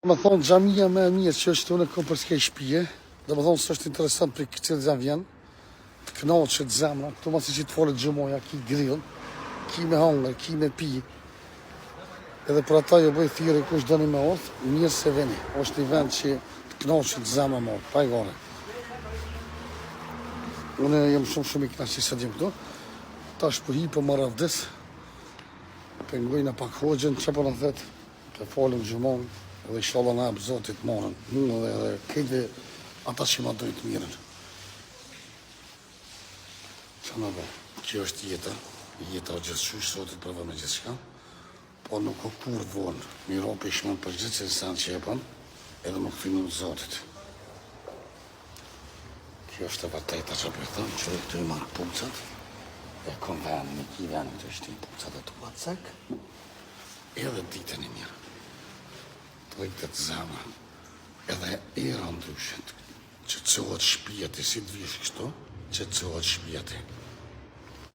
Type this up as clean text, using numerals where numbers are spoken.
Më thonë xhamia më e mirë që është unë kom për s'ke shtëpie, dhe më thonë së është interesant për këtë zam vjen, të kënaqet zemra, këtu mos që të folët xhumoja, ki grill, ki me hangër, ki me pi. Edhe për ata jo bëj thirrje kush doni me orth, mirë se veni. Është një vend që të kënaqet zemra më, pa e gone. Unë jam shumë i kënaqur sa jam këtu. Tash po hi po marr avdes. Pengojna pak hoxhën, çfarë po na thet? Të folëm xhumon. Dhe inshallah na hap Zotit morën, mua dhe këtë ata që ma dojnë të mirën. Që në bë, kjo është jeta o gjithëshush, Zotit përve me gjithë shka, po nuk o kur vonë, miro për ishmën për gjithë që insan që e pan, edhe nuk finu Zotit. Kjo është e vërtejta që për thëmë, që këtu i marë pucat, e kom venë, në ki venë të shtim pucat e të placek, edhe ditën e mirë. Dhe këtë zemra, edhe era ndryshet, që cohet shpijeti, si të vish kështu, që cohet shpijeti.